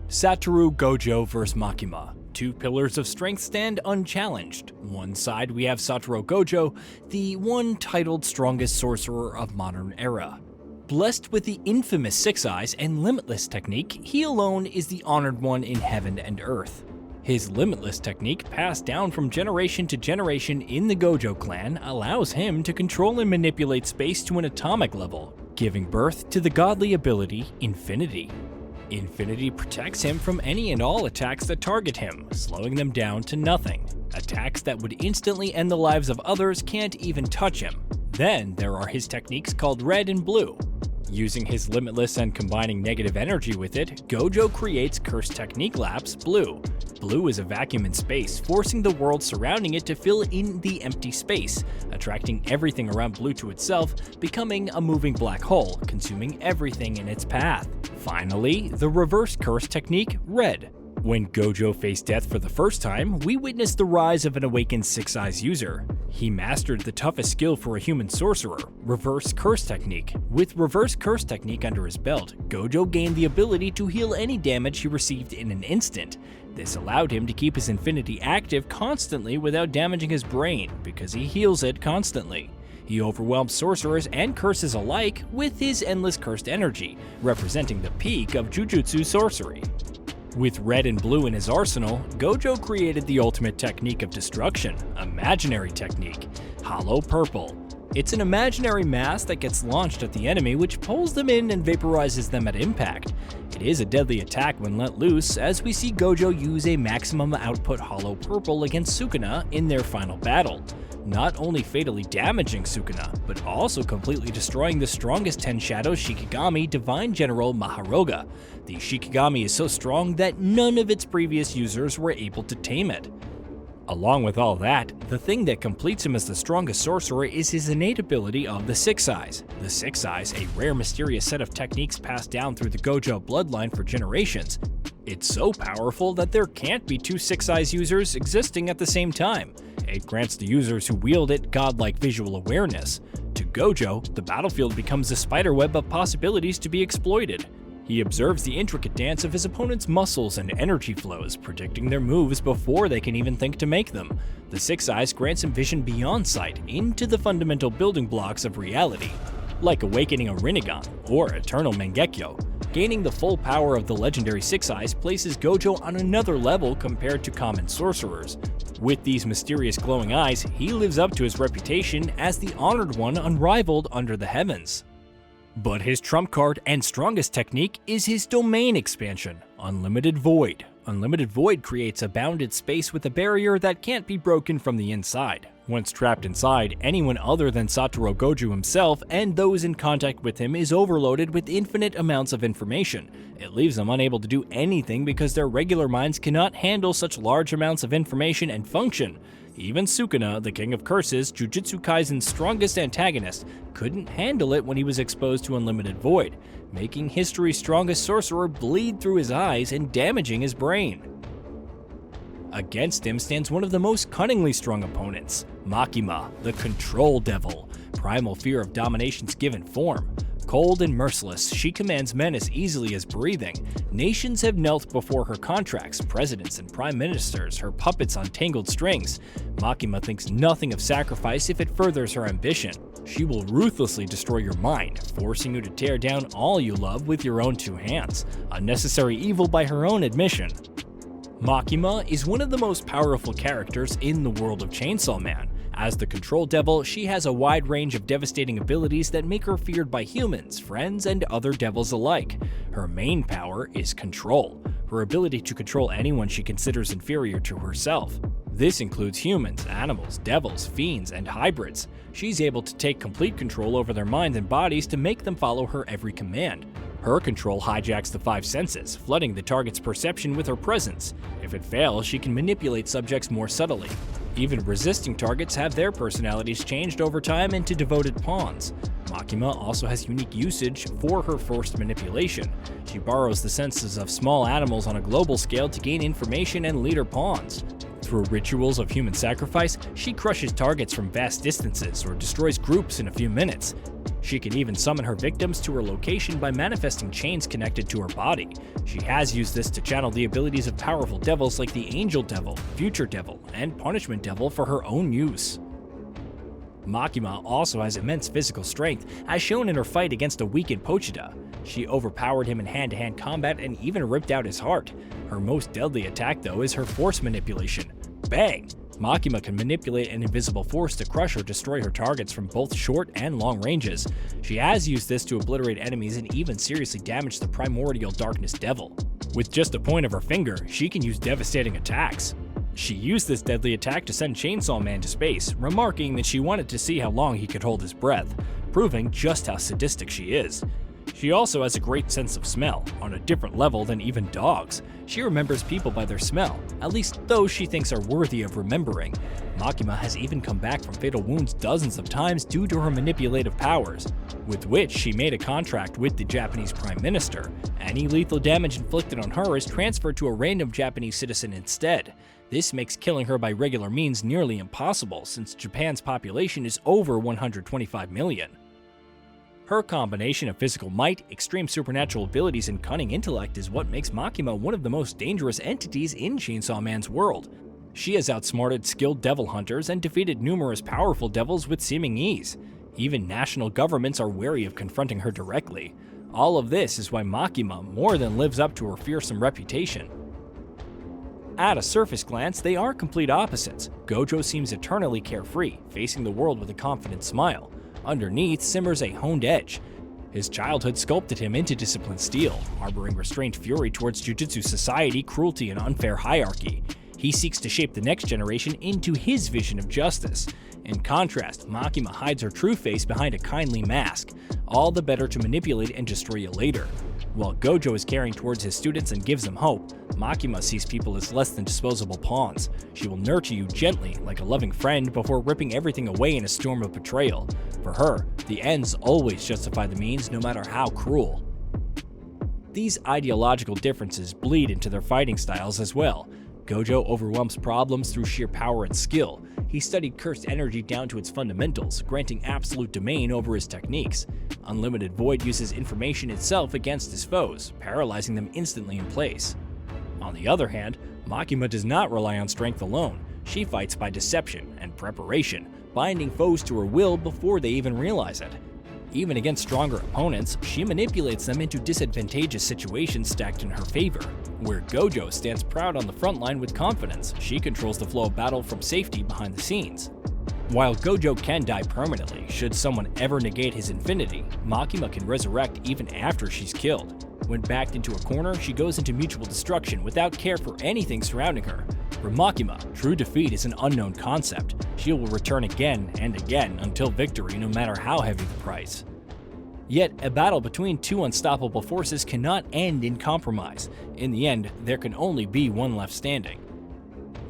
Satoru Gojo vs Makima. Two pillars of strength stand unchallenged. One side we have Satoru Gojo, the one titled strongest sorcerer of modern era. Blessed with the infamous Six Eyes and Limitless technique, he alone is the honored one in heaven and earth. His Limitless technique, passed down from generation to generation in the Gojo clan, allows him to control and manipulate space to an atomic level, giving birth to the godly ability Infinity. Infinity protects him from any and all attacks that target him, slowing them down to nothing. Attacks that would instantly end the lives of others can't even touch him. Then there are his techniques called Red and Blue. Using his Limitless and combining negative energy with it, Gojo creates Cursed Technique Lapse Blue. Blue is a vacuum in space, forcing the world surrounding it to fill in the empty space, attracting everything around Blue to itself, becoming a moving black hole, consuming everything in its path. Finally, the reverse curse technique, Red. When Gojo faced death for the first time, we witnessed the rise of an awakened Six Eyes user. He mastered the toughest skill for a human sorcerer, Reverse Curse Technique. With Reverse Curse Technique under his belt, Gojo gained the ability to heal any damage he received in an instant. This allowed him to keep his Infinity active constantly without damaging his brain, because he heals it constantly. He overwhelms sorcerers and curses alike with his endless cursed energy, representing the peak of Jujutsu sorcery. With Red and Blue in his arsenal, Gojo created the ultimate technique of destruction, Imaginary Technique, Hollow Purple. It's an imaginary mass that gets launched at the enemy, which pulls them in and vaporizes them at impact. It is a deadly attack when let loose, as we see Gojo use a maximum output Hollow Purple against Sukuna in their final battle, not only fatally damaging Sukuna, but also completely destroying the strongest Ten Shadows Shikigami Divine General Maharoga. The Shikigami is so strong that none of its previous users were able to tame it. Along with all that, the thing that completes him as the strongest sorcerer is his innate ability of the Six Eyes. The Six Eyes, a rare mysterious set of techniques passed down through the Gojo bloodline for generations. It's so powerful that there can't be two Six Eyes users existing at the same time. It grants the users who wield it godlike visual awareness. To Gojo, the battlefield becomes a spiderweb of possibilities to be exploited. He observes the intricate dance of his opponent's muscles and energy flows, predicting their moves before they can even think to make them. The Six Eyes grants him vision beyond sight into the fundamental building blocks of reality, like awakening a Rinnegan or Eternal Mangekyo. Gaining the full power of the legendary Six Eyes places Gojo on another level compared to common sorcerers. With these mysterious glowing eyes, he lives up to his reputation as the honored one unrivaled under the heavens. But his trump card and strongest technique is his domain expansion, Unlimited Void. Unlimited Void creates a bounded space with a barrier that can't be broken from the inside. Once trapped inside, anyone other than Satoru Gojo himself and those in contact with him is overloaded with infinite amounts of information. It leaves them unable to do anything because their regular minds cannot handle such large amounts of information and function. Even Sukuna, the King of Curses, Jujutsu Kaisen's strongest antagonist, couldn't handle it when he was exposed to Unlimited Void, making history's strongest sorcerer bleed through his eyes and damaging his brain. Against him stands one of the most cunningly strong opponents, Makima, the Control Devil, primal fear of domination's given form. Cold and merciless, she commands men as easily as breathing. Nations have knelt before her contracts, presidents and prime ministers, her puppets on tangled strings. Makima thinks nothing of sacrifice if it furthers her ambition. She will ruthlessly destroy your mind, forcing you to tear down all you love with your own two hands, a necessary evil by her own admission. Makima is one of the most powerful characters in the world of Chainsaw Man. As the Control Devil, she has a wide range of devastating abilities that make her feared by humans, friends, and other devils alike. Her main power is control, her ability to control anyone she considers inferior to herself. This includes humans, animals, devils, fiends, and hybrids. She's able to take complete control over their minds and bodies to make them follow her every command. Her control hijacks the five senses, flooding the target's perception with her presence. If it fails, she can manipulate subjects more subtly. Even resisting targets have their personalities changed over time into devoted pawns. Makima also has unique usage for her forced manipulation. She borrows the senses of small animals on a global scale to gain information and lead her pawns. Through rituals of human sacrifice, she crushes targets from vast distances or destroys groups in a few minutes. She can even summon her victims to her location by manifesting chains connected to her body. She has used this to channel the abilities of powerful devils like the Angel Devil, Future Devil, and Punishment Devil for her own use. Makima also has immense physical strength, as shown in her fight against a weakened Pochita. She overpowered him in hand-to-hand combat and even ripped out his heart. Her most deadly attack, though, is her force manipulation. Bang! Makima can manipulate an invisible force to crush or destroy her targets from both short and long ranges. She has used this to obliterate enemies and even seriously damage the primordial darkness devil. With just a point of her finger, she can use devastating attacks. She used this deadly attack to send Chainsaw Man to space, remarking that she wanted to see how long he could hold his breath, proving just how sadistic she is. She also has a great sense of smell, on a different level than even dogs. She remembers people by their smell, at least those she thinks are worthy of remembering. Makima has even come back from fatal wounds dozens of times due to her manipulative powers, with which she made a contract with the Japanese Prime Minister. Any lethal damage inflicted on her is transferred to a random Japanese citizen instead. This makes killing her by regular means nearly impossible, since Japan's population is over 125 million. Her combination of physical might, extreme supernatural abilities, and cunning intellect is what makes Makima one of the most dangerous entities in Chainsaw Man's world. She has outsmarted skilled devil hunters and defeated numerous powerful devils with seeming ease. Even national governments are wary of confronting her directly. All of this is why Makima more than lives up to her fearsome reputation. At a surface glance, they are complete opposites. Gojo seems eternally carefree, facing the world with a confident smile. Underneath simmers a honed edge. His childhood sculpted him into disciplined steel, harboring restrained fury towards Jujutsu society, cruelty, and unfair hierarchy. He seeks to shape the next generation into his vision of justice. In contrast, Makima hides her true face behind a kindly mask, all the better to manipulate and destroy you later. While Gojo is caring towards his students and gives them hope, Makima sees people as less than disposable pawns. She will nurture you gently, like a loving friend, before ripping everything away in a storm of betrayal. For her, the ends always justify the means, no matter how cruel. These ideological differences bleed into their fighting styles as well. Gojo overwhelms problems through sheer power and skill. He studied cursed energy down to its fundamentals, granting absolute domain over his techniques. Unlimited Void uses information itself against his foes, paralyzing them instantly in place. On the other hand, Makima does not rely on strength alone. She fights by deception and preparation, binding foes to her will before they even realize it. Even against stronger opponents, she manipulates them into disadvantageous situations stacked in her favor. Where Gojo stands proud on the front line with confidence, she controls the flow of battle from safety behind the scenes. While Gojo can die permanently should someone ever negate his infinity, Makima can resurrect even after she's killed. When backed into a corner, she goes into mutual destruction without care for anything surrounding her. For Makima, true defeat is an unknown concept. She will return again and again until victory, no matter how heavy the price. Yet, a battle between two unstoppable forces cannot end in compromise. In the end, there can only be one left standing.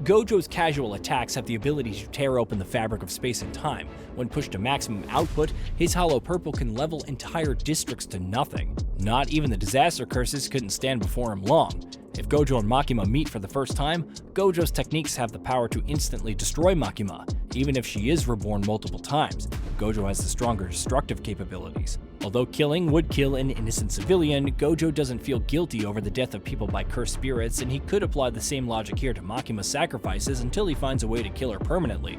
Gojo's casual attacks have the ability to tear open the fabric of space and time. When pushed to maximum output, his hollow purple can level entire districts to nothing. Not even the disaster curses couldn't stand before him long. If Gojo and Makima meet for the first time, Gojo's techniques have the power to instantly destroy Makima. Even if she is reborn multiple times, Gojo has the stronger destructive capabilities. Although killing would kill an innocent civilian, Gojo doesn't feel guilty over the death of people by cursed spirits, and he could apply the same logic here to Makima's sacrifices until he finds a way to kill her permanently.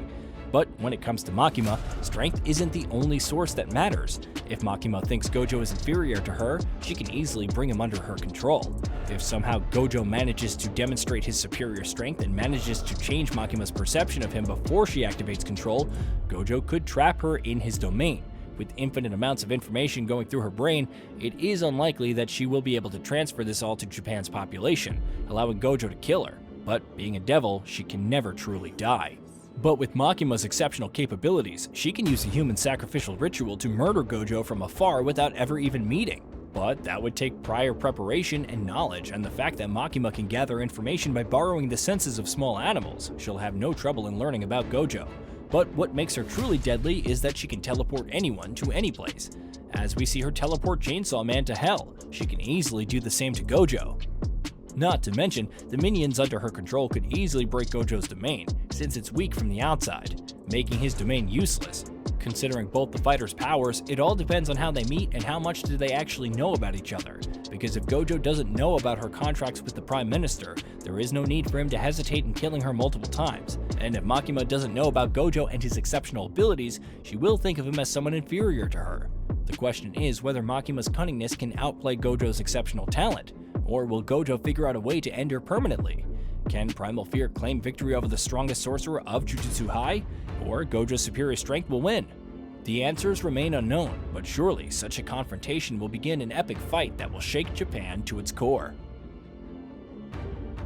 But when it comes to Makima, strength isn't the only source that matters. If Makima thinks Gojo is inferior to her, she can easily bring him under her control. If somehow Gojo manages to demonstrate his superior strength and manages to change Makima's perception of him before she activates control, Gojo could trap her in his domain. With infinite amounts of information going through her brain, it is unlikely that she will be able to transfer this all to Japan's population, allowing Gojo to kill her. But being a devil, she can never truly die. But with Makima's exceptional capabilities, she can use a human sacrificial ritual to murder Gojo from afar without ever even meeting. But that would take prior preparation and knowledge, and the fact that Makima can gather information by borrowing the senses of small animals, she'll have no trouble in learning about Gojo. But what makes her truly deadly is that she can teleport anyone to any place. As we see her teleport Chainsaw Man to hell, she can easily do the same to Gojo. Not to mention, the minions under her control could easily break Gojo's domain, since it's weak from the outside, making his domain useless. Considering both the fighters' powers, it all depends on how they meet and how much do they actually know about each other. Because if Gojo doesn't know about her contracts with the Prime Minister, there is no need for him to hesitate in killing her multiple times. And if Makima doesn't know about Gojo and his exceptional abilities, she will think of him as someone inferior to her. The question is whether Makima's cunningness can outplay Gojo's exceptional talent, or will Gojo figure out a way to end her permanently? Can Primal Fear claim victory over the strongest sorcerer of Jujutsu High, or Gojo's superior strength will win? The answers remain unknown, but surely such a confrontation will begin an epic fight that will shake Japan to its core.